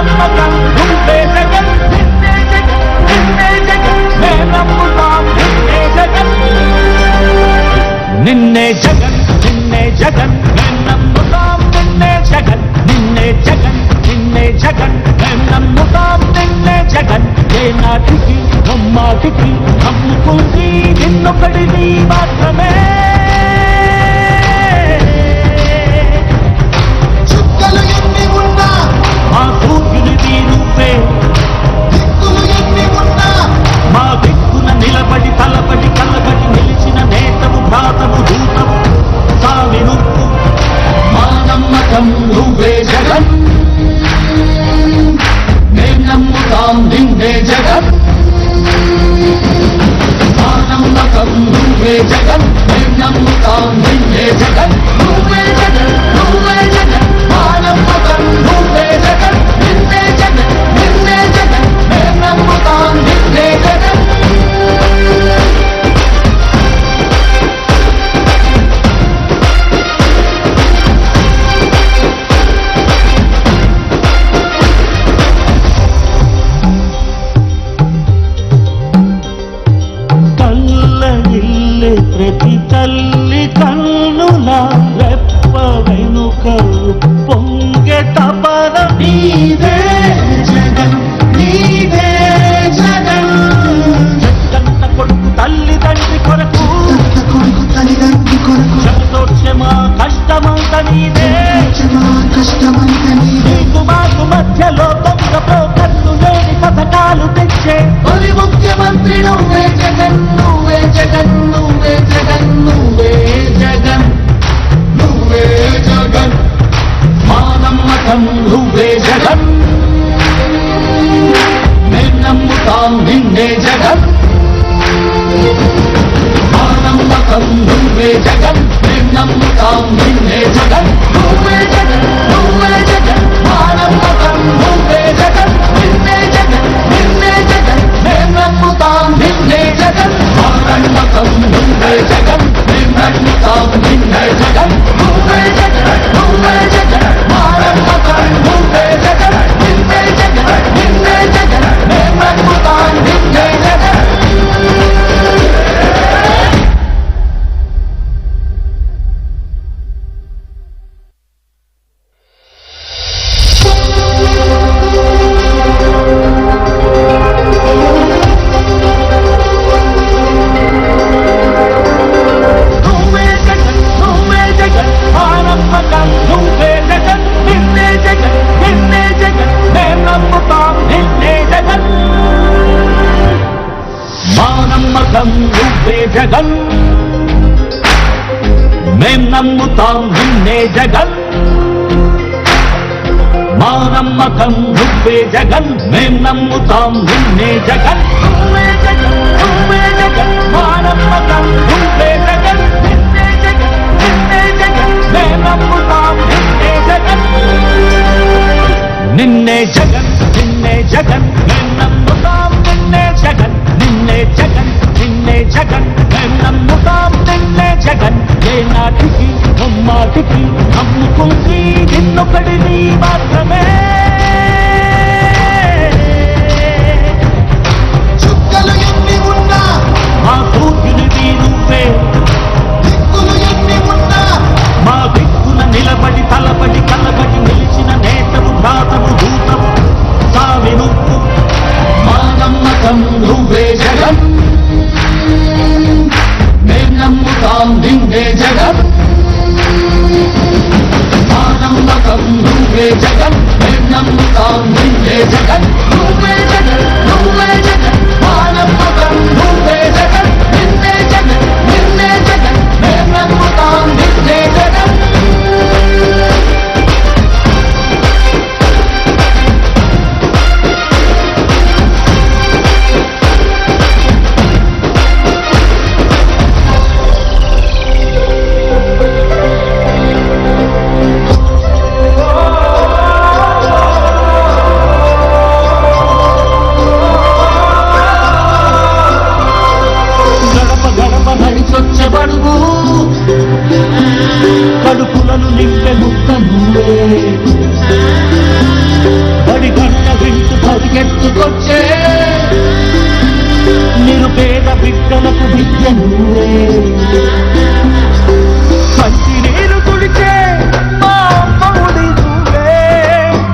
నమ్మకం నువ్వే జగన్ నిన్నే జగన్ నిన్నే జగన్ నే నమ్ముతాం నిన్నే జగన్ నిన్నే జగన్ నిన్నే జగన్ నే నమ్ముతాం నిన్నే జగన్ నిన్నే జగన్ నిన్నే జగన్ నే నమ్ముతాం నిన్నే జగన్ ఏ నాటికి నమ్మాటికి నమ్ముకుంది నిన్నొకడిని మాత్రమే చుక్కలు ఎన్ని ఉన్నా మా సూర్యునిది నువ్వే దిక్కులు ఎన్ని ఉన్నా మా దిక్కున నిలబడి తలబడి కలబడి నిలిచిన నేతవు భ్రాతవు దూతవు సామి నువ్వు మా నమ్మకం నువ్వే జగన్ మేం నమ్ముతాం నిన్నే జగన్ మా నమ్మకం నువ్వే జగన్ మేం నమ్ముతాం నిన్నే జగన్ నువ్వే జగన్ నువ్వే జగన్ మా నమ్మకం నువ్వే జగన్ నిన్నే జగన్ నిన్నే జగన్ మేం నమ్ముతాం నిన్నే జగన్ ప్రతి తల్లి కన్నుల రెప్ప వెనుక పొంగే తపన నీదే జగన్ నీదే జగన్ జగన్న కొడుకు తల్లిదండ్రి కొరకు కొడుకు తల్లిదండ్రి కొరకు క్షమా కష్టమంత నీదే కష్టమంత నీదే నీకు మాకు మధ్యలో దొంగ ప్రోకర్లు లేని పథకాలు తెచ్చే తొలి ముఖ్యమంత్రి నువ్వే జగన్ నువ్వే జగన్ నువ్వే జగన్ నువ్వే జగన్ నువ్వే జగన్ మా నమ్మకం నువ్వే జగన్ మేం నమ్ముతాం నిన్నే జగన్ మా నమ్మకం నువ్వే జగన్ మేం నమ్ముతాం నిన్నే జగన్ నువ్వే జగన్ నువ్వే జగన్ మా నమ్మకం నువ్వే జగన్ నిన్నే జగన్ నిన్నే జగన్ మేం నమ్ముతాం నిన్నే జగన్ మా నమ్మకం నువ్వే జగన్ మేం నమ్ముతాం నిన్నే జగన్ నువ్వే జగన్ నువ్వే జగన్ మా నమ్మకం నువ్వే జగన్ నిన్నే జగన్ నిన్నే జగన్ మేం నమ్ముతాం నిన్నే జగన్ జగన్ మేం నమ్ముతాం నిన్నే జగన్ మా నమ్మకం నువ్వే జగన్ మేం నమ్ముతాం నిన్నే జగన్ నువ్వే జగన్ నువ్వే జగన్ మా నమ్మకం నువ్వే జగన్ నిన్నే జగన్ నిన్నే జగన్ మేం నమ్ముతాం నిన్నే జగన్ నిన్నే జగన్ నిన్నే జగన్ మేం నమ్ముతాం నిన్నే జగన్ నిన్నే జగన్ నిన్నే జగన్ మేం నమ్ముతాం నిన్నే జగన్ ఏ నాటికి నమ్మాటికి నమ్ముకుంది నిన్నొకడిని మాత్రమే చుక్కలు ఎన్ని ఉన్నా మా సూర్యునిది నువ్వే దిక్కులు ఎన్ని ఉన్నా మా దిక్కున నిలబడి తలబడి కలబడి నిలిచిన నేతవు భ్రాతవు దూతవు సామి నువ్వు మా నమ్మకం నువ్వే జగన్ మేం నమ్ముతాం నిన్నే జగన్ మా నమ్మకం నువ్వే జగన్ మేం నమ్ముతాం నిన్నే జగన్ నువ్వే జగన్ నువ్వే జగన్ మా నమ్మకం నువ్వే జగన్ నిన్నే జగన్ నిన్నే జగన్ మేం నమ్ముతాం నిన్నే జగన్ పైకెత్తుకొచ్చే నిరుపేద బిడ్డలకు విద్య నువ్వే కంటి నీరు తుడిచే మా అమ్మఒడి నువ్వే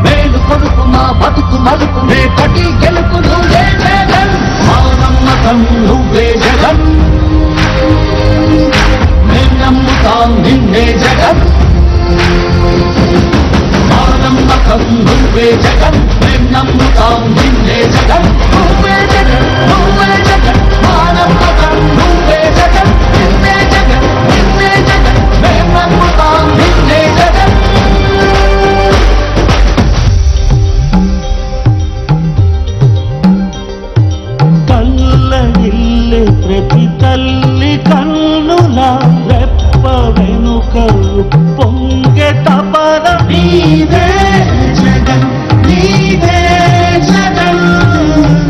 మేలు కొడుకు మా బతుకు మలుపు రేపటి గెలుపు నువ్వే జగన్ మా నమ్మకం నువ్వే జగన్ మేం నమ్ముతాం నిన్నే జగన్ మా నమ్మకం నువ్వే జగన్ మేం నమ్ముతాం నిన్నే జగన్ నువ్వే జగన్ నువ్వే జగన్ మా నమ్మకం నువ్వే జగన్ నిన్నే జగన్ నిన్నే జగన్ మేం నమ్ముతాం నిన్నే జగన్ కళ్ళగిల్లే ప్రతి తల్లి కన్నుల రెప్ప వెనుక పొంగే తపన నీవే జగన్ నీవే జగన్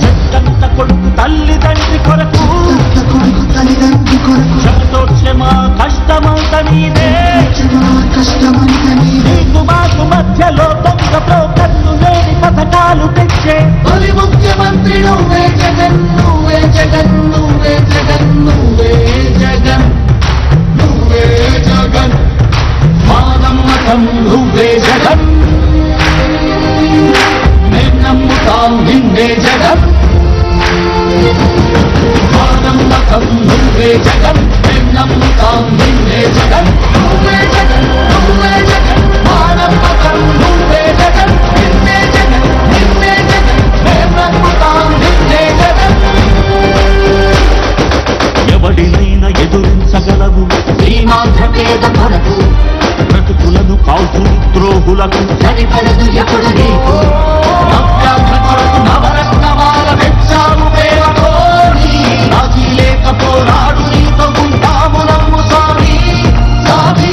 చెట్టంత కొడుకు తల్లి తండ్రి కొరకు భర్త కొడుకు తల్లిదండ్రి కొరకు క్షమా కష్టమంత నీదే క్షమా కష్టమంత నీవే నీకు మాకు మధ్యలో దొంగ బ్రోకర్లు లేని పథకాలు తెచ్చే తొలి ముఖ్యమంత్రి నువ్వే జగన్ నువ్వే జగన్ నువ్వే జగన్ నువ్వే జగన్ నువ్వే జగన్ మా నమ్మకం నువ్వే జగన్ మేం నమ్ముతాం నిన్నే జగన్ మా నమ్మకం నువ్వే జగన్ మేం నమ్ముతాం నిన్నే జగన్ నువ్వే జగన్ నువ్వే జగన్ మా నమ్మకం నువ్వే జగన్ నిన్నే జగన్ నిన్నే జగన్ మేం నమ్ముతాం నిన్నే జగన్ ఎవడినైనా ఎదురించగలవు శ్రీమాంధ్ర పేద కొరకు బ్రతుకులను కాల్చు ద్రోహులకు సరిపడదు ఎప్పుడు నీకు నవ్యాంధ్ర కొరకు నవరత్నమాల వెచ్చాము పేరతో రాజీ లేక పోరాడు నీతో ఉంటాము నమ్ము స్వామి స్వామి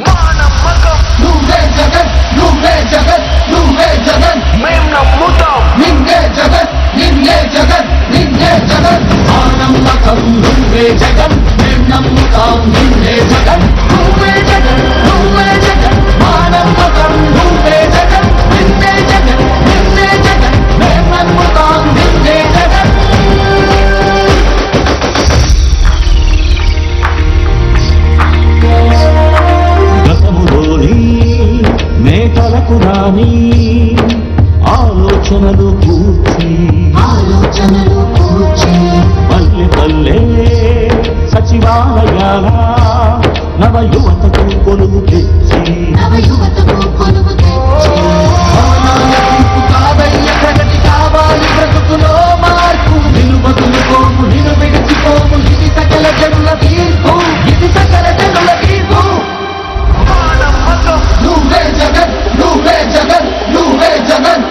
మా నమ్మకం నువ్వే జగన్ నువ్వే జగన్ నువ్వే జగన్ మేం నమ్ముతాం నిన్నే జగన్ నిన్నే జగన్ నిన్నే జగన్ మా నమ్మకం నువ్వే జగన్ మేం నమ్ముతాం నిన్నే జగన్ నువ్వే జగన్ నువ్వే జగన్ మా నమ్మకం నువ్వే జగన్ నిన్నే జగన్ నిన్నే జగన్ మేం నమ్ముతాం నిన్నే జగన్ గతములోని నేతలకు రాని ఆలోచనలు కూర్చి ఆలోచనలు కూర్చి పల్లె పల్లె సచివాలయాల నవ యువతకు కొలువు తెచ్చి నవ యువతకు కొలువు తెచ్చి తీర్పు కాదయ్య ప్రగతి కావాలి బ్రతుకులో మార్పు నిలువదులుకోము నిలు విడిచిపోము ఇది సకల జనుల తీర్పు ఇది సకల జనుల తీర్పు నువ్వే జగన్ నువ్వే జగన్ నువ్వే జగన్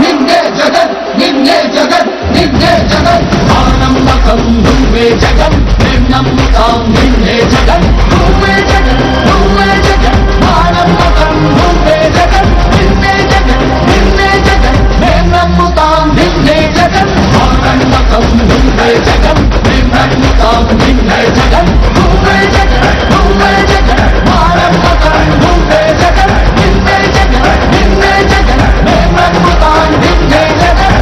నిన్నే జగన్ నిన్నే జగన్ నిన్నే జగన్ మా నమ్మకం నువ్వే జగన్ మేం నమ్ముతాం నిన్నే జగన్ నువ్వే జగన్ నువ్వే జగన్ మా నమ్మకం నువ్వే జగన్ నిన్నే జగన్ నిన్నే జగన్ మేం నమ్ముతాం నిన్నే జగన్ మా నమ్మకం నువ్వే జగన్ మేం నమ్ముతాం నిన్నే జగన్ నువ్వే జగన్ నువ్వే జగన్ మా నమ్మకం నువ్వే జగన్ నిన్నే జగన్ నిన్నే జగన్ మేం నమ్ముతాం నిన్నే జగన్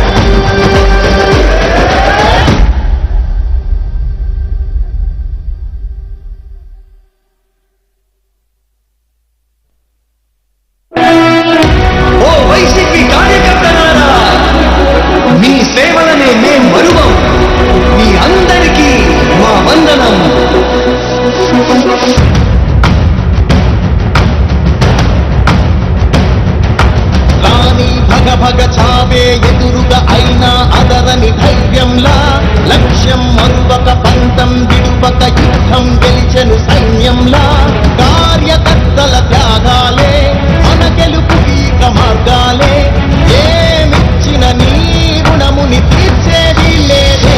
ఓ వైసీపీ కార్యకర్తలారా, మీ సేవలనే మేం మరువం. మీ అందరికీ మా వందనం. రాణి భగ భగ చావే ఎదురుగా అయినా అదరని ధైర్యంలా లక్ష్యం మరువక పంతం విడువక యుద్ధం గెలిచెను సైన్యంలా కార్యకర్తల త్యాగాలే మన గెలుపుకి మార్గాలే ఏమిచ్చిన నీ రుణముని తీర్చేది లేదే.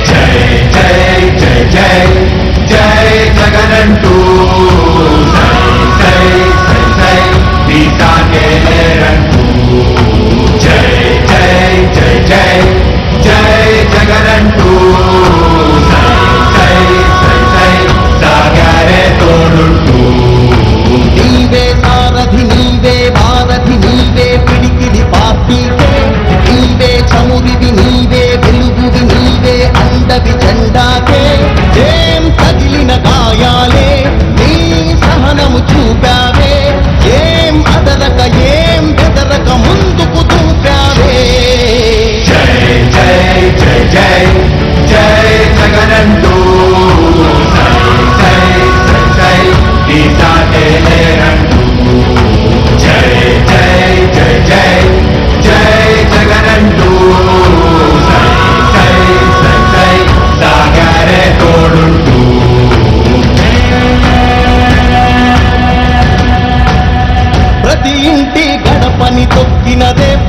జై జై జై జై జై జగనంటూ జై జై జై నీసాగే లేరంటూ జై జై జై జై జై జగనంటూ జై జై జై జై సాగారే తోడుంటూ నీవే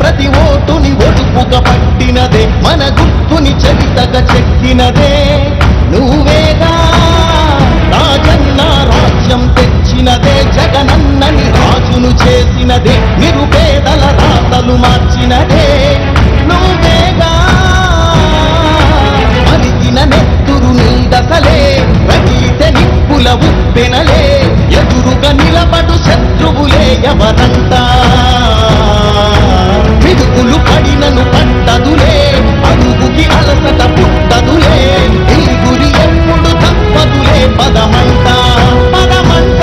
ప్రతి ఓటుని ఒడుపుగా పట్టినదే మన గుర్తుని చరితగా చెక్కినదే నువ్వేగా రాజన్న రాజ్యం తెచ్చినదే జగనన్నని రాజును చేసినదే నిరుపేదల రాతలు మార్చినదే నువ్వేగా మరిగిన నెత్తురు నీదసలే రగిలితే నిప్పుల ఉప్పెనలే ఎదురుగా నిలబడు శత్రువులే ఎవరంట పిడుగులు పడినను పట్టదులే అడుగుకి అలసట పుట్టదులే ఈ గురి ఎప్పుడు తప్పదులే పదమంట పదమంట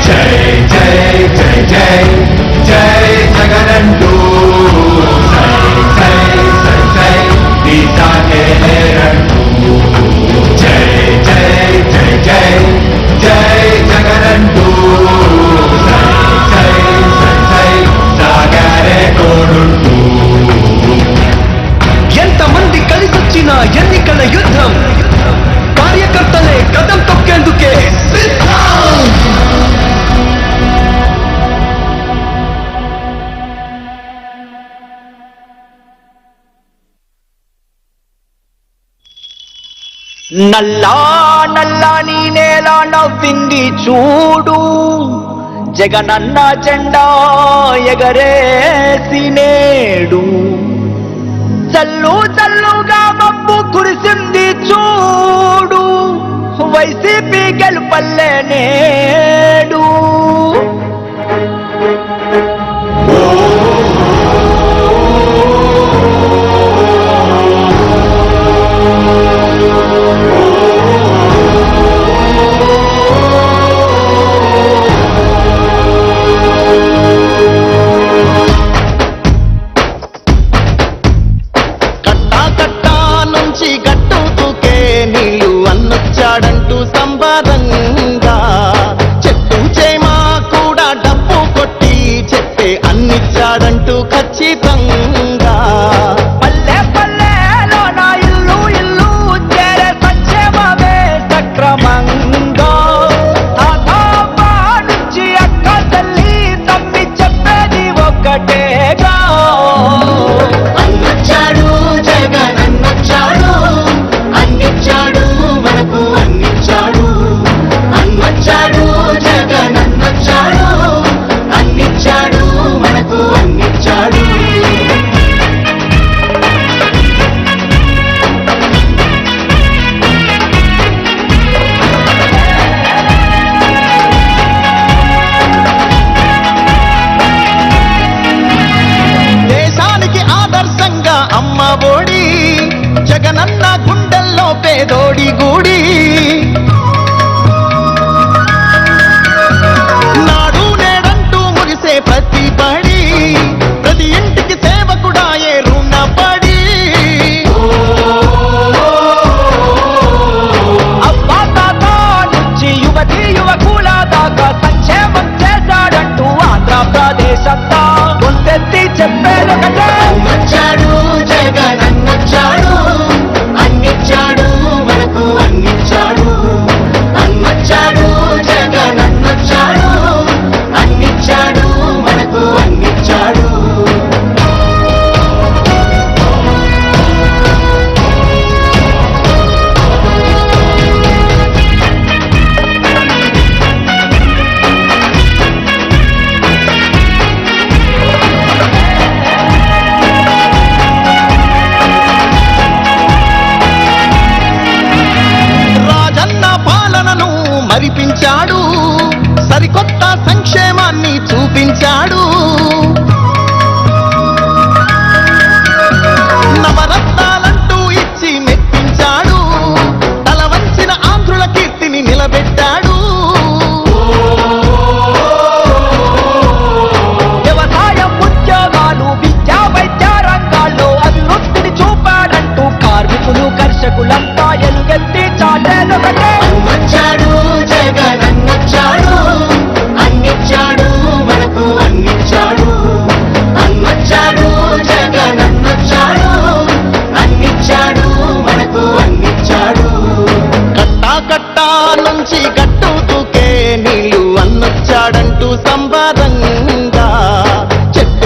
జై జై జై జై జై జగనంటూ జై జై జై నీసాకే లేరంటూ జై జై జై జై జై జగనంటూ జై జై జై జై సాగరే తోడుంటూ ఎంతమంది కలిసొచ్చిన ఎన్నికల యుద్ధం కార్యకర్తలే కదం తొక్కేందుకే నల్లా నల్లా నీ నేల నవ్వింది చూడు జగనన్న జెండా ఎగరేసి నేడు చల్లు చల్లుగా మబ్బు కురిసింది చూడు వైసీపీ గెలుపల్లే నేడు అన్నొచ్చాడంటూ సంబరంగా చెట్టు చేమా కూడా డప్పు కొట్టి చెప్పే అన్నిచ్చాడంటూ ఖచ్చితంగా పల్లె పల్లెలో నా ఇల్లు ఇల్లు చేరే సంక్షేమమే సక్రమంగా తాతాపా నుంచి అక్క తల్లి తమ్మి చెప్పేది ఒక్కటేగా అన్నొచ్చాడు జగన్ అన్నొచ్చాడు అన్నిచ్చాడు మనకు అన్నిచ్చాడు అన్నొచ్చాడు జగన్ అన్నొచ్చాడు అన్నిచ్చాడు మనకు అన్నిచ్చాడు దేశానికి ఆదర్శంగా అమ్మ ఒడి జగనన్న గుండెల్లో పేదోడి గుడి నాడు నేడంటూ మురిసే ప్రతి పడి ప్రతి ఇంటికి సేవకుడాయే రుణపడి అబ్బా తాత నుంచి యువతి యువకుల దాకా సంక్షేమం చేశాడంటూ ఆంధ్రప్రదేశ్ అంతా ముందెత్తి చెప్పేదొకటే అన్నొచ్చాడు జగన్ అన్నొచ్చాడు అన్నిచ్చాడు మనకు అన్నిచ్చాడు అన్నొచ్చాడు జగన్ అన్నొచ్చాడు అన్నిచ్చాడు మనకు అన్నిచ్చాడు రాజన్న పాలనను మరిపించాడు సరికొత్త సంక్షేమాన్ని చూపించాడు నవరత్నాలంటూ ఇచ్చి మెప్పించాడు తల వంచిన ఆంధ్రుల కీర్తిని నిలబెట్టాడు వ్యవసాయం ఉద్యోగాలు విద్యా వైద్య రంగాల్లో అభివృద్ధిని చూపాడంటూ కార్మికులు కర్షకులంతా ఎలుగెత్తి చాటేదొకటే అన్నొచ్చాడు జగన్ అన్నొచ్చాడు అన్నిచ్చాడు మనకు అన్నిచ్చాడు అన్నొచ్చాడు జగన్ అన్నొచ్చాడు అన్నిచ్చాడు మనకు అన్నిచ్చాడు కట్టా కట్టా నుంచి గట్టు దూకే నీళ్లు అన్నొచ్చాడంటూ సంబరంగా చెట్టు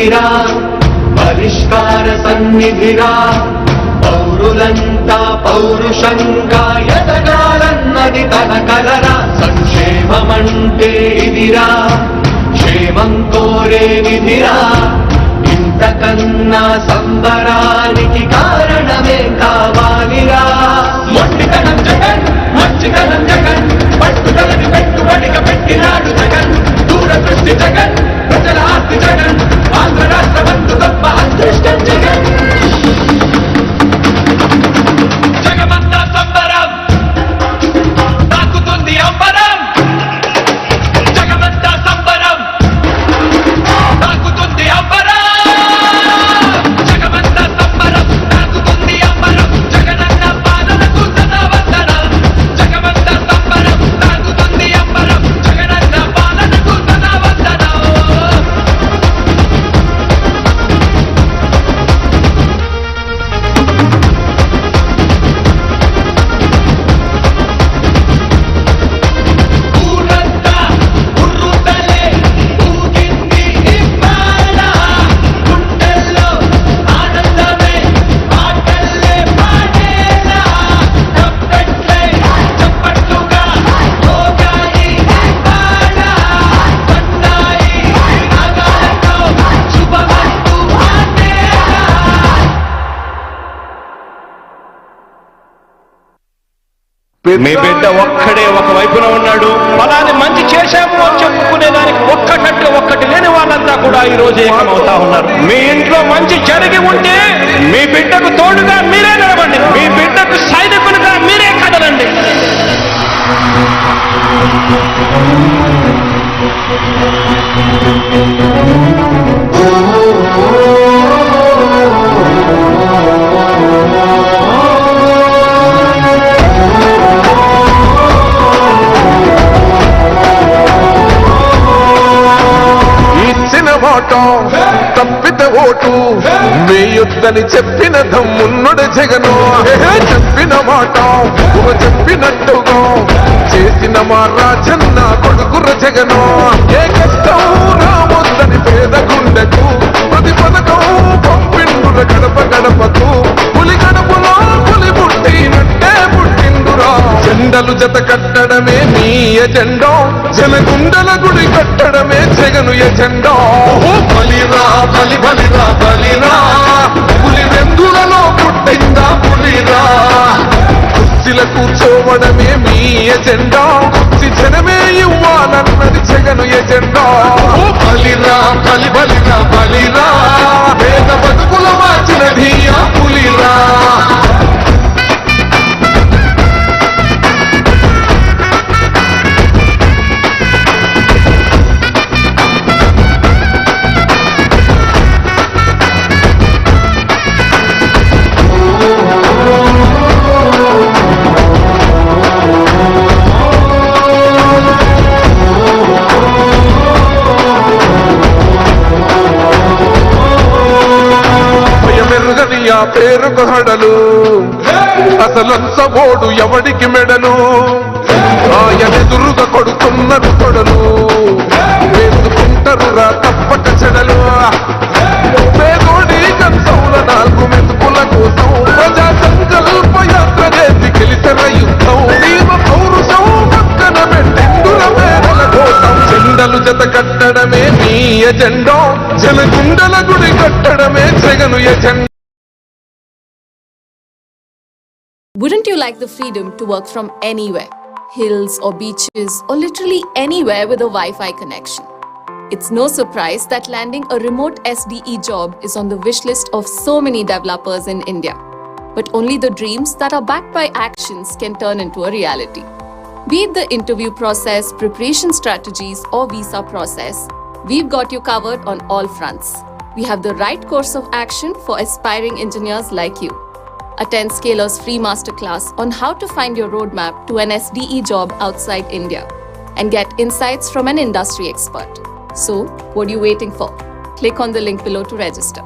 నిధిరా పరిష్కార సన్నిధిరా పౌరులంతా పౌరుషంగా ఎదగాలన్నది తన కలరా సంక్షేమమంటే ఇదిరా క్షేమం కోరే విధిరా ఇంతకన్నా సంబరానికి కారణమే కావాలిరా మొండితనం జగన్ మంచితనం జగన్ పట్టుదలని పెట్టుబడిగా పెట్టినాడు జగన్ దూరదృష్టి జగన్ ప్రజల ఆస్తి జగన్ ఆంధ్ర రాష్ట్ర బంధు గొప్ప అదృష్టం జగన్ జగమంతా సంబరం తాకుతుంది అంబరం జగమంతా సంబరం తాకుతుంది అంబరం జగమంతా సంబరం తాకుతుంది అంబరం జగనన్న పాలనకు సదా వందనం జగమంతా సంబరం తాకుతుంది అంబరం జగనన్న పాలనకు సదా వందనం ఊరంతా ఉర్రుతలే ఊగింది ఇవాళ గుండెల్లో ఆనందమే పాటల్లే పాడేలా తప్పట్లే చప్పట్లుగా మోగాయి ఇవాళ పన్నాయి రాగాలతో శుభమస్తు ఆడేలా మీ బిడ్డ ఒక్కడే ఒక వైపున ఉన్నాడు. ఫలాని మంచి చేశాము అని చెప్పుకునే దానికి ఒక్కటంటే ఒక్కటి లేని వాళ్ళంతా కూడా ఈ రోజు ఏకమవుతా ఉన్నారు. మీ ఇంట్లో మంచి జరిగి ఉంటే మీ బిడ్డకు తోడుగా మీరే నిలబండి. మీ బిడ్డకు సైనికులుగా మీరే కదలండి. ఇచ్చిన మాట తప్పిత ఓటు వేయొద్దని చెప్పిన దమ్మున్నుడ జగను చెప్పిన మాట చెప్పినట్టుగా చేసిన మా రాజన్న కొడుకుర జగను ఏ కష్టం రావద్దని పేద గుండెకు ప్రతి పథకం పంపిండుల గడప గడపకు పులి గడపలో పులి పుట్టినట్టే పుట్టిండురా జెండలు జత కట్టడమే నీ ఎజెండా జనగుండల గుడి కట్టడమే జగను ఎజెండా బలిరా బలి బలిరా బలిరా పులి వెందులలో పుట్టిందా పులిరా కుర్చీల కూర్చోవడమే మీ ఎజెండా కుర్చీ జనమే ఇవ్వాలన్నది జగను ఎజెండా బలిరా బలి బలిరా బలిరా పేద బతుకుల మార్చినది ఆ పులిరా ఆ పేరుకు హడలు అసలంచబోడు ఎవడికి మెడలు ఆయనెదురుగా కొడుతున్నది కొడలు వేసుకుంటారు రా తప్పక చెడలు పేదోడి కంచౌల నాలుగు మెతుకుల కోసం ప్రజా సంకల్ప యాత్ర చేసి గెలిచిన యుద్ధం దీవ పౌరుషం పక్కన పెట్టిండుల పేదల కోసం జెండలు జత కట్టడమే నీ ఎజెండా జనగుండల గుడి కట్టడమే జగను agenda. Wouldn't you like the freedom to work from anywhere? Hills or beaches or literally anywhere with a Wi-Fi connection? It's no surprise that landing a remote SDE job is on the wish list of so many developers in India. But only the dreams that are backed by actions can turn into a reality. Be it the interview process, preparation strategies or visa process, we've got you covered on all fronts. We have the right course of action for aspiring engineers like you. Attend Scaler's free masterclass on how to find your roadmap to an SDE job outside India and get insights from an industry expert. So, what are you waiting for? Click on the link below to register.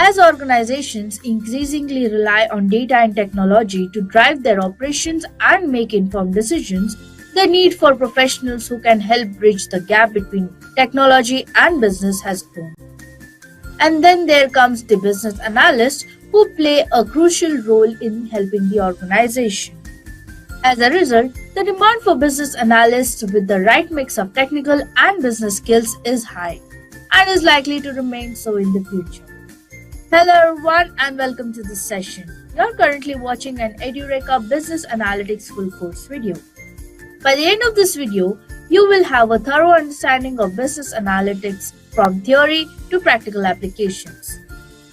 As organizations increasingly rely on data and technology to drive their operations and make informed decisions, the need for professionals who can help bridge the gap between technology and business has grown. And then there comes the business analyst who play a crucial role in helping the organization. As a result, the demand for business analysts with the right mix of technical and business skills is high and is likely to remain so in the future. Hello everyone and welcome to this session. You are currently watching an Edureka Business Analytics full course video. By the end of this video, you will have a thorough understanding of business analytics from theory to practical applications.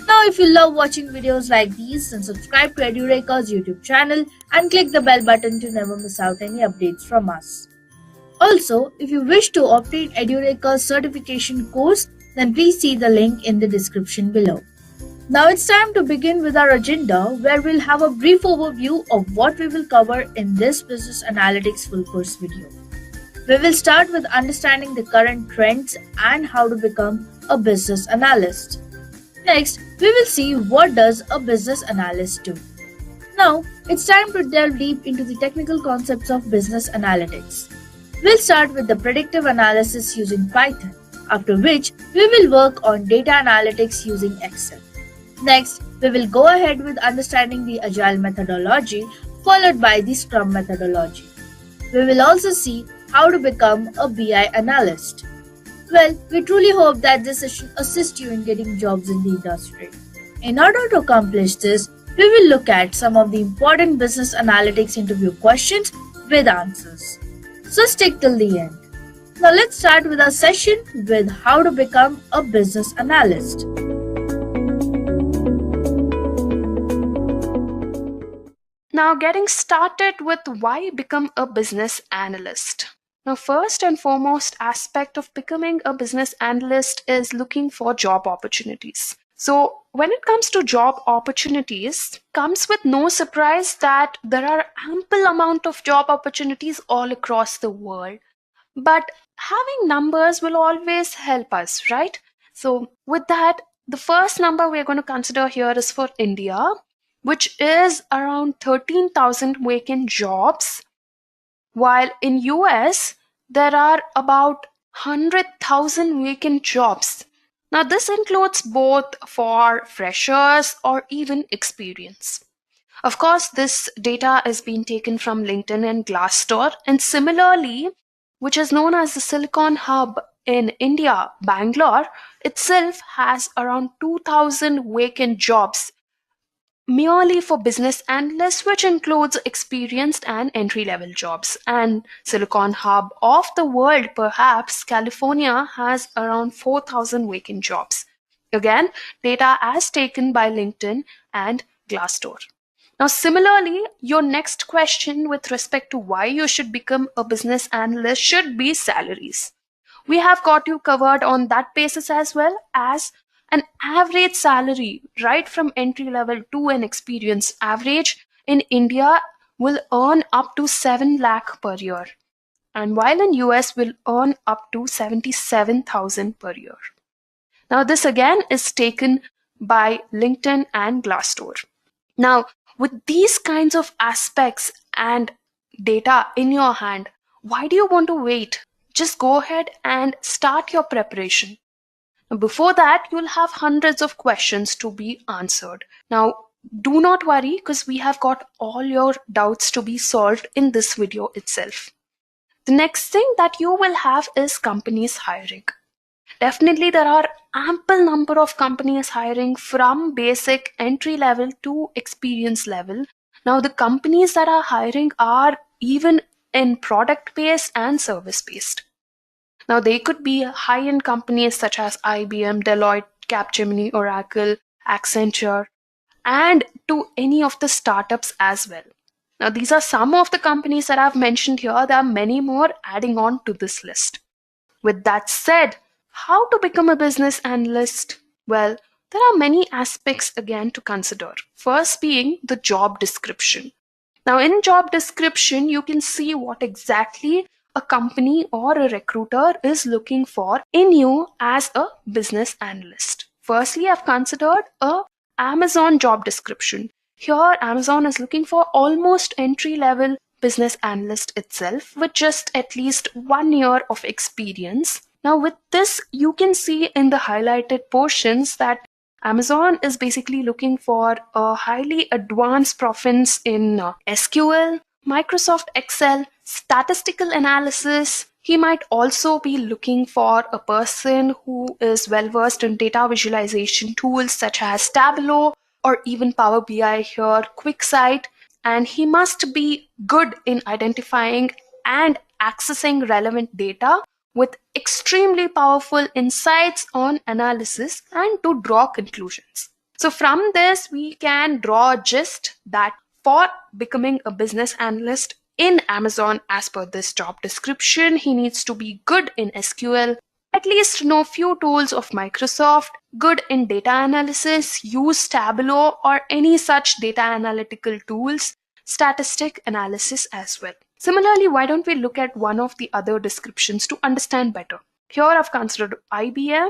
Now if you love watching videos like these, then subscribe to Edureka's YouTube channel and click the bell button to never miss out any updates from us. Also, if you wish to obtain Edureka's certification course, then please see the link in the description below. Now it's time to begin with our agenda, where we'll have a brief overview of what we will cover in this Business Analytics full course video. We will start with understanding the current trends and how to become a business analyst. Next, we will see what does a business analyst do. Now, it's time to delve deep into the technical concepts of business analytics. We'll start with the predictive analysis using Python, after which we will work on data analytics using Excel. Next, we will go ahead with understanding the Agile methodology, followed by the Scrum methodology. We will also see how to become a BI analyst. Well, we truly hope that this session assists you in getting jobs in the industry. In order to accomplish this, we will look at some of the important business analytics interview questions with answers. So stick till the end. Now let's start with our session with how to become a business analyst. Now, getting started with why become a business analyst. Now, first and foremost aspect of becoming a business analyst is looking for job opportunities. So, when it comes to job opportunities, comes with no surprise that there are ample amount of job opportunities all across the world. But having numbers will always help us, right? So, with that, the first number we're going to consider here is for India, which is around 13,000 vacant jobs, while in US there are about 100,000 vacant jobs. Now this includes both for freshers or even experience. Of course, this data is being taken from LinkedIn and Glassdoor, and similarly, which is known as the Silicon Hub in India, Bangalore itself has around 2,000 vacant jobs merely for business analysts, which includes experienced and entry-level jobs. And Silicon Hub of the world, perhaps California, has around 4,000 vacant jobs. Again, data as taken by LinkedIn and Glassdoor. Now, similarly, your next question with respect to why you should become a business analyst should be salaries. We have got you covered on that basis as well as an average salary right from entry level to an experienced average in India will earn up to 7 lakh per year, and while in US will earn up to 77,000 per year. Now this again is taken by LinkedIn and Glassdoor. Now with these kinds of aspects and data in your hand, why do you want to wait? Just go ahead and start your preparation. Before that, you'll have hundreds of questions to be answered. Now, do not worry because we have got all your doubts to be solved in this video itself. The next thing that you will have is companies hiring. Definitely, there are ample number of companies hiring from basic entry level to experience level. Now, the companies that are hiring are even in product based and service based. Now, they could be high-end companies such as IBM, Deloitte, Capgemini, Oracle, Accenture, and to any of the startups as well. Now, these are some of the companies that I've mentioned here. There are many more adding on to this list. With that said, how to become a business analyst? Well, there are many aspects again to consider. First being the job description. Now, in job description, you can see what exactly a company or a recruiter is looking for in you as a business analyst. Firstly, I've considered a Amazon job description. Here, Amazon is looking for almost entry-level business analyst itself with just at least 1 year of experience. Now, with this, you can see in the highlighted portions that Amazon is basically looking for a highly advanced proficiency in SQL, Microsoft Excel, statistical analysis. He might also be looking for a person who is well versed in data visualization tools such as Tableau or even Power BI here, QuickSight. And he must be good in identifying and accessing relevant data with extremely powerful insights on analysis and to draw conclusions. So from this, we can draw a gist that for becoming a business analyst in Amazon, as per this job description, he needs to be good in SQL, at least know few tools of Microsoft, good in data analysis, use Tableau or any such data analytical tools, statistic analysis as well. Similarly, why don't we look at one of the other descriptions to understand better? Here I've considered IBM,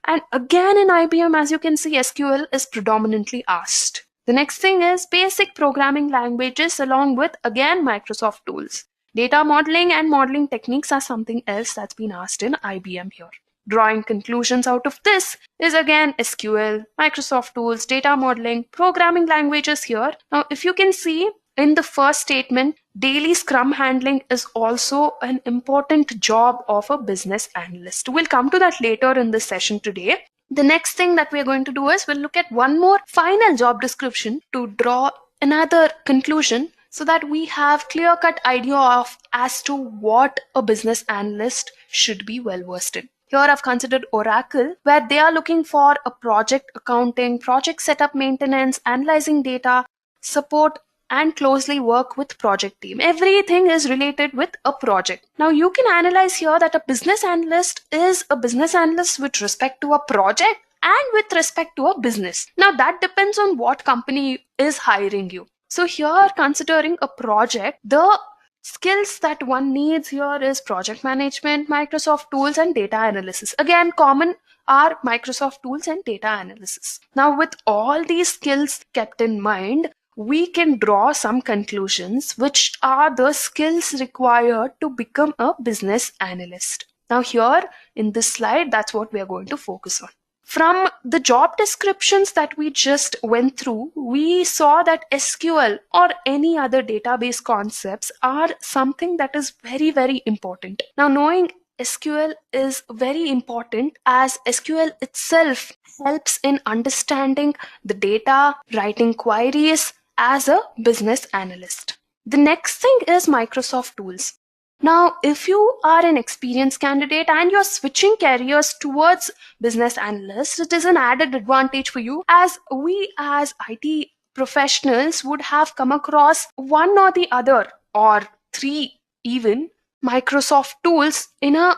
and again in IBM, as you can see, SQL is predominantly asked. The next thing is basic programming languages along with, again, Microsoft tools. Data modeling and modeling techniques are something else that's been asked in IBM here. Drawing conclusions out of this is again SQL, Microsoft tools, data modeling, programming languages here. Now, if you can see in the first statement, daily scrum handling is also an important job of a business analyst. We'll come to that later in this session today. The next thing that we're going to do is we'll look at one more final job description to draw another conclusion so that we have clear-cut idea of as to what a business analyst should be well versed in. Here I've considered Oracle, where they are looking for a project accounting, project setup maintenance, analyzing data, support, and closely work with project team. Everything is related with a project. Now you can analyze here that a business analyst is a business analyst with respect to a project and with respect to a business. Now that depends on what company is hiring you. So here, considering a project, the skills that one needs here is project management, Microsoft tools, and data analysis. Again, common are Microsoft tools and data analysis. Now with all these skills kept in mind, we can draw some conclusions which are the skills required to become a business analyst. Now here in this slide, that's what we are going to focus on. From the job descriptions that we just went through, we saw that SQL or any other database concepts are something that is very, very important. Now knowing SQL is very important as SQL itself helps in understanding the data, writing queries, as a business analyst. The next thing is Microsoft tools. Now, if you are an experienced candidate and you're switching careers towards business analyst, it is an added advantage for you as we as IT professionals would have come across one or the other or three even Microsoft tools in a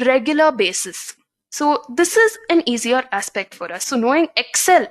regular basis. So this is an easier aspect for us. So knowing Excel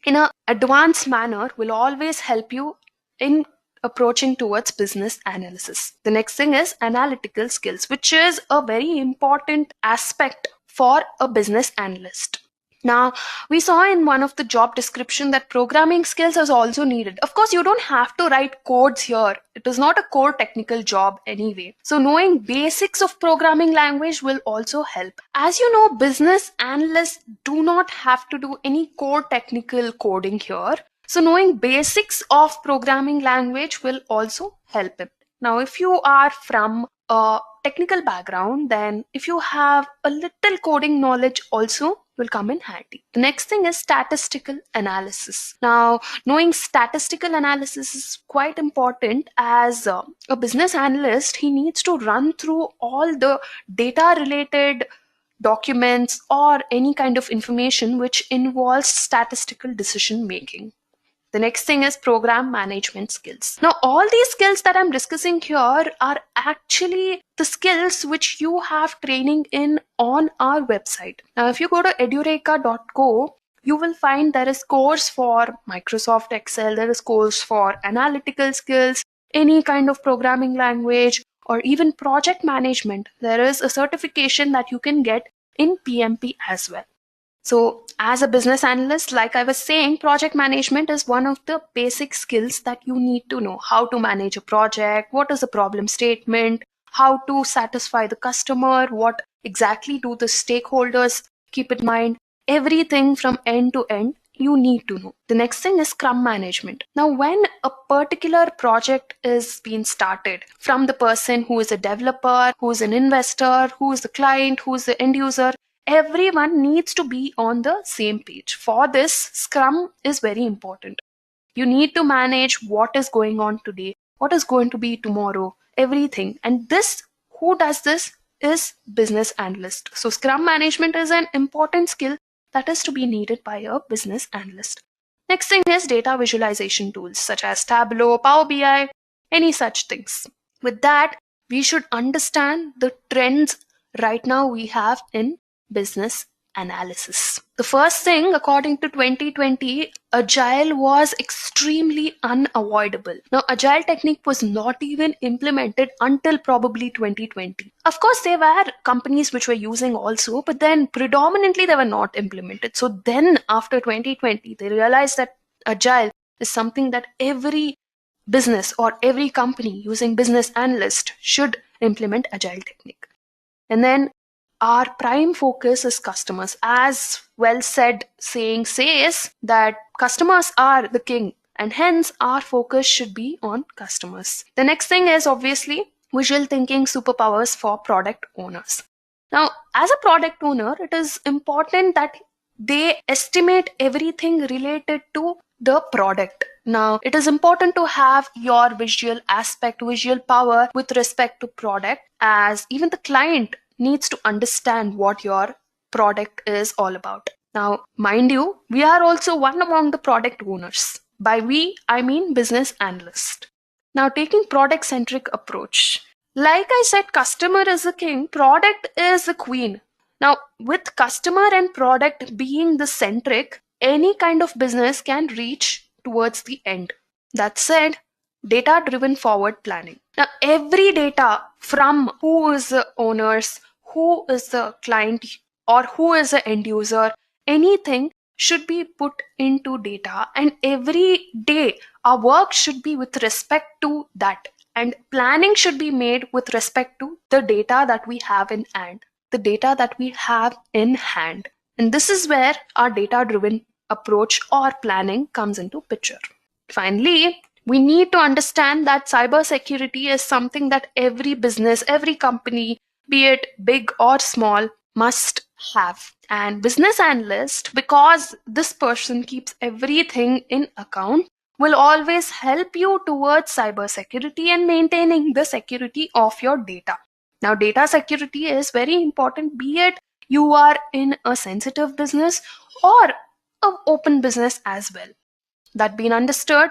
in an advanced manner will always help you in approaching towards business analysis. The next thing is analytical skills, which is a very important aspect for a business analyst. Now, we saw in one of the job description that programming skills is also needed. Of course, you don't have to write codes here. It is not a core technical job anyway. So knowing basics of programming language will also help. As you know, business analysts do not have to do any core technical coding here. So knowing basics of programming language will also help him. Now, if you are from a technical background, then if you have a little coding knowledge also will come in handy. The next thing is statistical analysis. Now, knowing statistical analysis is quite important as a business analyst, he needs to run through all the data related documents or any kind of information which involves statistical decision making. The next thing is program management skills. Now, all these skills that I'm discussing here are actually the skills which you have training in on our website. Now, if you go to edureka.co, you will find there is course for Microsoft Excel, there is course for analytical skills, any kind of programming language, or even project management. There is a certification that you can get in PMP as well. So as a business analyst, like I was saying, project management is one of the basic skills that you need to know. How to manage a project, what is the problem statement, how to satisfy the customer, what exactly do the stakeholders keep in mind, everything from end to end you need to know. The next thing is Scrum management. Now, when a particular project is being started, from the person who is a developer, who is an investor, who is the client, who is the end user, everyone needs to be on the same page. For this, Scrum is very important. You need to manage what is going on today, what is going to be tomorrow, everything. And this, who does this is business analyst. So Scrum management is an important skill that is to be needed by a business analyst. Next thing is data visualization tools such as Tableau, Power BI, any such things. With that, we should understand the trends right now we have in business analysis. The first thing, according to 2020, Agile was extremely unavoidable. Now, Agile technique was not even implemented until probably 2020. Of course, there were companies which were using also, but then predominantly they were not implemented. So then after 2020, they realized that Agile is something that every business or every company using business analyst should implement Agile technique. And then our prime focus is customers. As well said saying says that customers are the king, and hence our focus should be on customers. The next thing is obviously visual thinking superpowers for product owners. Now, as a product owner, it is important that they estimate everything related to the product. Now, it is important to have your visual aspect, visual power with respect to product, as even the client needs to understand what your product is all about. Now, mind you, we are also one among the product owners. By we, I mean business analyst. Now, taking product-centric approach. Like I said, customer is the king, product is the queen. Now, with customer and product being the centric, any kind of business can reach towards the end. That said, data-driven forward planning. Now, every data from who is the owners, who is the client, or who is the end user, anything should be put into data, and every day our work should be with respect to that, and planning should be made with respect to the data that we have in hand, and this is where our data-driven approach or planning comes into picture. Finally, we need to understand that cybersecurity is something that every business, every company, be it big or small, must have. And business analyst, because this person keeps everything in account, will always help you towards cybersecurity and maintaining the security of your data. Now, data security is very important, be it you are in a sensitive business or an open business as well. That being understood,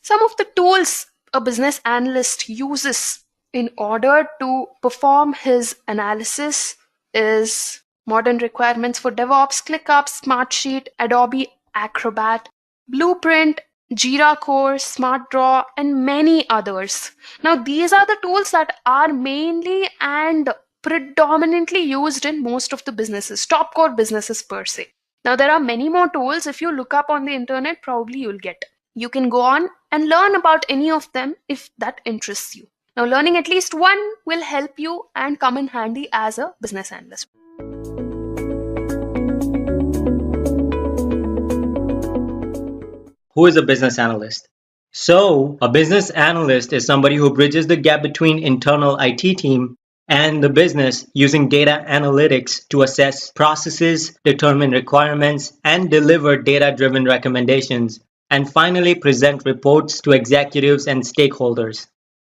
some of the tools a business analyst uses in order to perform his analysis is Modern Requirements for DevOps, ClickUp, Smartsheet, Adobe Acrobat, Blueprint, Jira Core, SmartDraw, and many others. Now, these are the tools that are mainly and predominantly used in most of the businesses, top core businesses per se. Now, there are many more tools. If you look up on the internet, probably you'll get. You can go on and learn about any of them if that interests you. Now, learning at least one will help you and come in handy as a business analyst. Who is a business analyst? So, a business analyst is somebody who bridges the gap between internal IT team and the business using data analytics to assess processes, determine requirements, and deliver data-driven recommendations, and finally present reports to executives and stakeholders.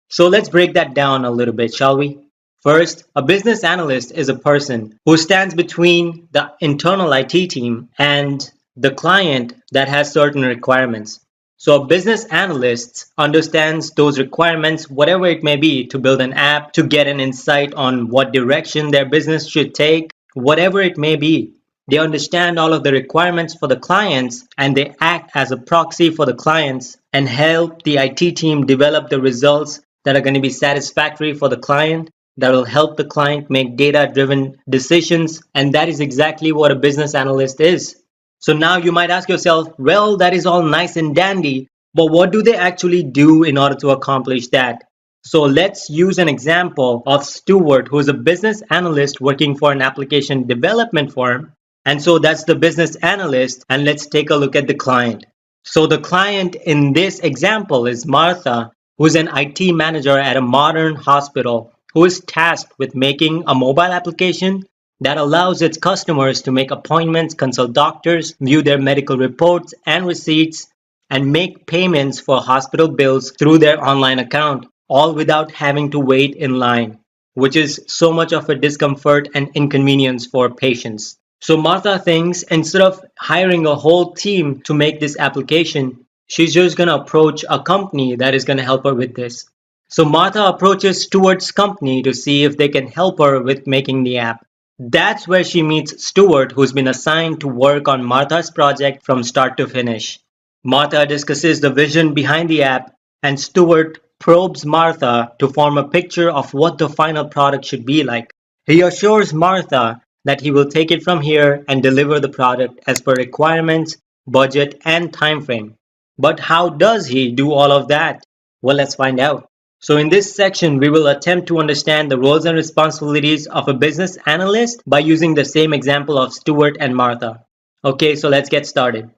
So let's break that down a little bit, shall we? First, a business analyst is a person who stands between the internal IT team and the client that has certain requirements. So a business analyst understands those requirements, whatever it may be, to build an app, to get an insight on what direction their business should take, whatever it may be. They understand all of the requirements for the clients, and they act as a proxy for the clients and help the IT team develop the results that are going to be satisfactory for the client that will help the client make data-driven decisions, and that is exactly what a business analyst is. So now you might ask yourself, well, that is all nice and dandy, but what do they actually do in order to accomplish that? So let's use an example of Stuart, who is a business analyst working for an application development firm. And so that's the business analyst, and let's take a look at the client. So the client in this example is Martha, who is an IT manager at a modern hospital who is tasked with making a mobile application that allows its customers to make appointments, consult doctors, view their medical reports and receipts, and make payments for hospital bills through their online account, all without having to wait in line, which is so much of a discomfort and inconvenience for patients. So Martha thinks instead of hiring a whole team to make this application, she's just going to approach a company that is going to help her with this. So Martha approaches Stuart's company to see if they can help her with making the app. That's where she meets Stuart, who's been assigned to work on Martha's project from start to finish. Martha discusses the vision behind the app, and Stuart probes Martha to form a picture of what the final product should be like. He assures Martha that he will take it from here and deliver the product as per requirements, budget, and time frame. But how does he do all of that? Well, let's find out. So in this section, we will attempt to understand the roles and responsibilities of a business analyst by using the same example of Stuart and Martha. Okay, so let's get started.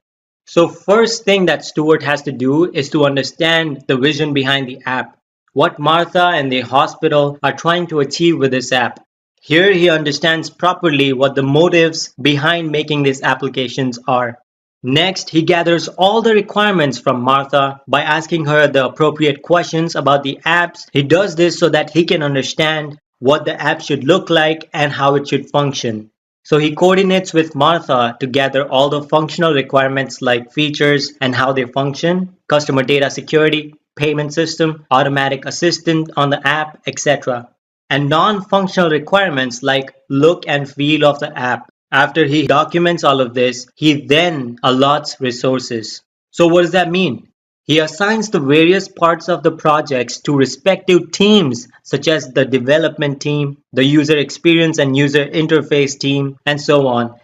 So first thing that Stuart has to do is to understand the vision behind the app, what Martha and the hospital are trying to achieve with this app. Here he understands properly what the motives behind making these applications are. Next, he gathers all the requirements from Martha by asking her the appropriate questions about the apps. He does this so that he can understand what the app should look like and how it should function. So he coordinates with Martha to gather all the functional requirements like features and how they function, customer data security, payment system, automatic assistant on the app, etc. And non-functional requirements like look and feel of the app. After he documents all of this, he then allots resources. So what does that mean? He assigns the various parts of the projects to respective teams, such as the development team, the user experience and user interface team, and so on,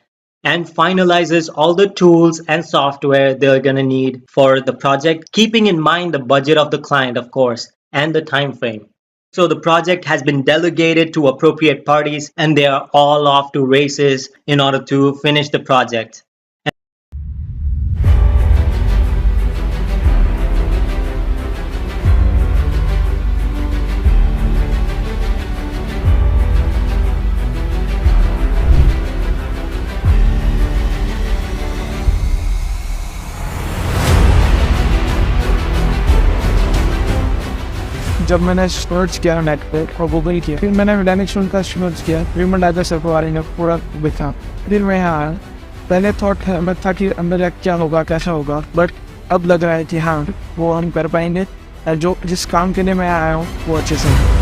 and finalizes all the tools and software they're going to need for the project, keeping in mind the budget of the client, of course, and the time frame. So the project has been delegated to appropriate parties and they are all off to races in order to finish the project. जब मैंने search किया net पे और Google किया, फिर मैंने dimension का search किया, फिर मैं डाटा सब बारे में पूरा देखा, फिर मैं यहाँ आया। पहले थॉट मैं था कि अंदर क्या होगा कैसा होगा, बट अब लग रहा है कि हाँ वो हम कर पाएंगे, जो जिस काम के लिए मैं आया हूँ वो अच्छे से।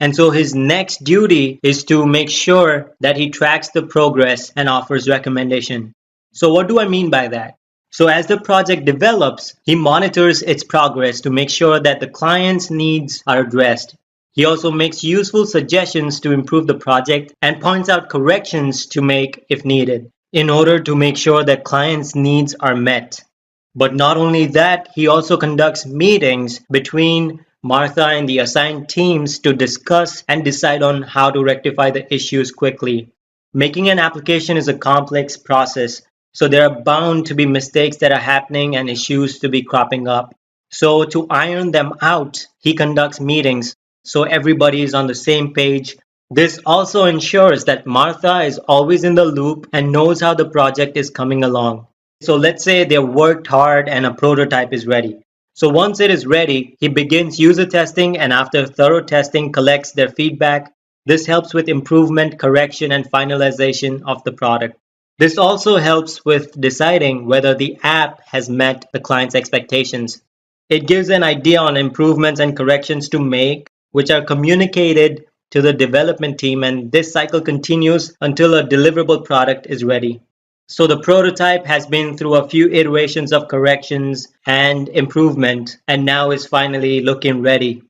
And so his next duty is to make sure that he tracks the progress and offers recommendation. So what do I mean by that? So as the project develops, he monitors its progress to make sure that the client's needs are addressed. He also makes useful suggestions to improve the project and points out corrections to make if needed in order to make sure that clients' needs are met. But not only that, he also conducts meetings between Martha and the assigned teams to discuss and decide on how to rectify the issues quickly. Making an application is a complex process, so there are bound to be mistakes that are happening and issues to be cropping up. So to iron them out, he conducts meetings so everybody is on the same page. This also ensures that Martha is always in the loop and knows how the project is coming along. So let's say they worked hard and a prototype is ready. So once it is ready, he begins user testing and after thorough testing collects their feedback. This helps with improvement, correction, and finalization of the product. This also helps with deciding whether the app has met the client's expectations. It gives an idea on improvements and corrections to make, which are communicated to the development team, and this cycle continues until a deliverable product is ready. So the prototype has been through a few iterations of corrections and improvement, and now is finally looking ready.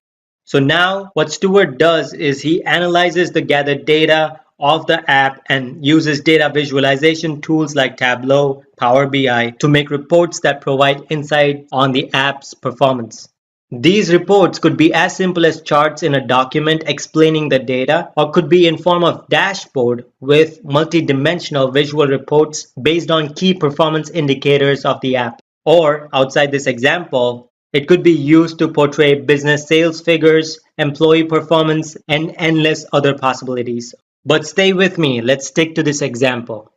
So now what Stuart does is he analyzes the gathered data of the app and uses data visualization tools like Tableau, Power BI to make reports that provide insight on the app's performance. These reports could be as simple as charts in a document explaining the data, or could be in form of dashboard with multi-dimensional visual reports based on key performance indicators of the app. Or outside this example, it could be used to portray business sales figures, employee performance, and endless other possibilities. But stay with me, let's stick to this example.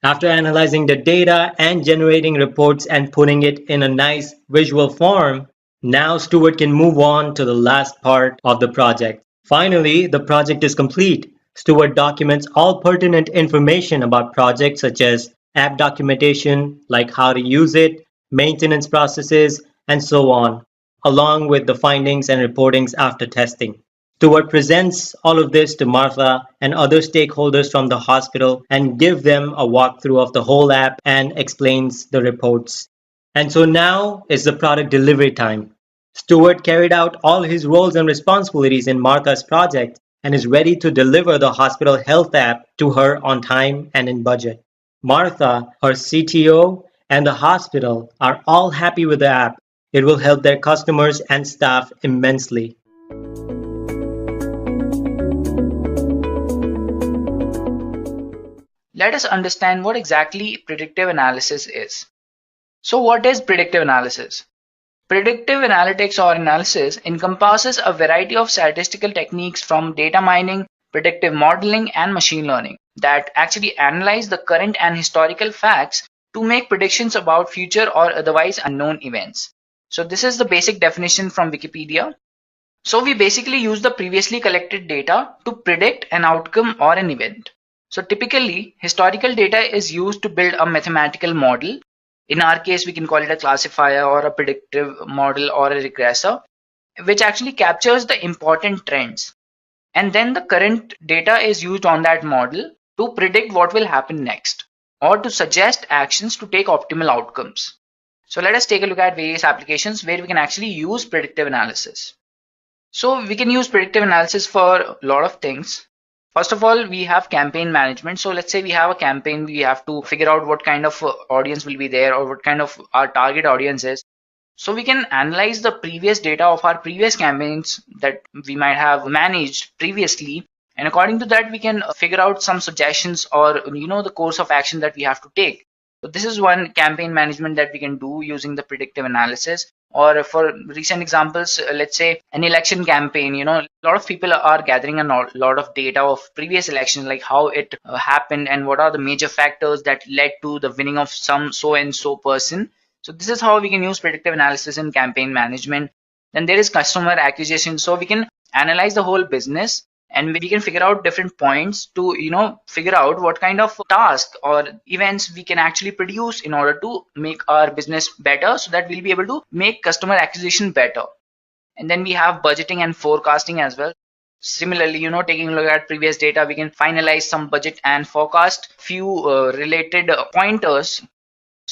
After analyzing the data and generating reports and putting it in a nice visual form, now Stuart can move on to the last part of the project. Finally, the project is complete. Stuart documents all pertinent information about projects such as app documentation, like how to use it, maintenance processes, and so on, along with the findings and reportings after testing. Stuart presents all of this to Martha and other stakeholders from the hospital and give them a walkthrough of the whole app and explains the reports. And so now is the product delivery time. Stuart carried out all his roles and responsibilities in Martha's project and is ready to deliver the hospital health app to her on time and in budget. Martha, her CTO, and the hospital are all happy with the app. It will help their customers and staff immensely. Let us understand what exactly predictive analysis is. So what is predictive analysis? Predictive analytics or analysis encompasses a variety of statistical techniques from data mining, predictive modeling, and machine learning that actually analyze the current and historical facts to make predictions about future or otherwise unknown events. So this is the basic definition from Wikipedia. So we basically use the previously collected data to predict an outcome or an event. So typically, historical data is used to build a mathematical model. In our case, we can call it a classifier or a predictive model or a regressor, which actually captures the important trends. And then the current data is used on that model to predict what will happen next, or to suggest actions to take optimal outcomes. So let us take a look at various applications where we can actually use predictive analysis. So we can use predictive analysis for a lot of things. First of all, we have campaign management. So let's say we have a campaign, we have to figure out what kind of audience will be there or what kind of our target audience is. So we can analyze the previous data of our previous campaigns that we might have managed previously. And according to that, we can figure out some suggestions or, the course of action that we have to take. So this is one campaign management that we can do using the predictive analysis. Or for recent examples, let's say an election campaign, a lot of people are gathering a lot of data of previous elections, like how it happened and what are the major factors that led to the winning of some so and so person. So this is how we can use predictive analysis in campaign management. Then there is customer acquisition. So we can analyze the whole business and we can figure out different points to figure out what kind of task or events we can actually produce in order to make our business better, so that we'll be able to make customer acquisition better. And then we have budgeting and forecasting as well. Similarly, taking a look at previous data, we can finalize some budget and forecast few related pointers.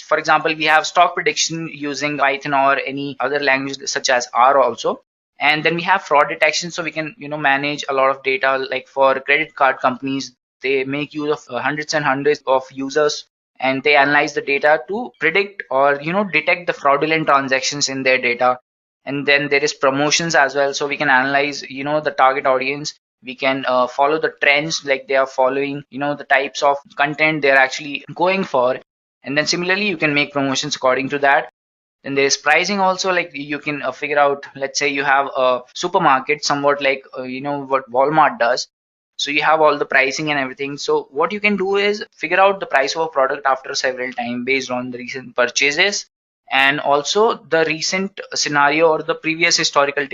For example, we have stock prediction using Python or any other language such as R also. And then we have fraud detection, so we can manage a lot of data. Like for credit card companies, they make use of hundreds and hundreds of users, and they analyze the data to predict or detect the fraudulent transactions in their data. And then there is promotions as well, so we can analyze the target audience. We can follow the trends, like they are following the types of content they're actually going for. And then similarly, you can make promotions according to that. Then there is pricing also, like you can figure out, let's say you have a supermarket, somewhat like what Walmart does. So you have all the pricing and everything. So what you can do is figure out the price of a product after several times based on the recent purchases and also the recent scenario or the previous historical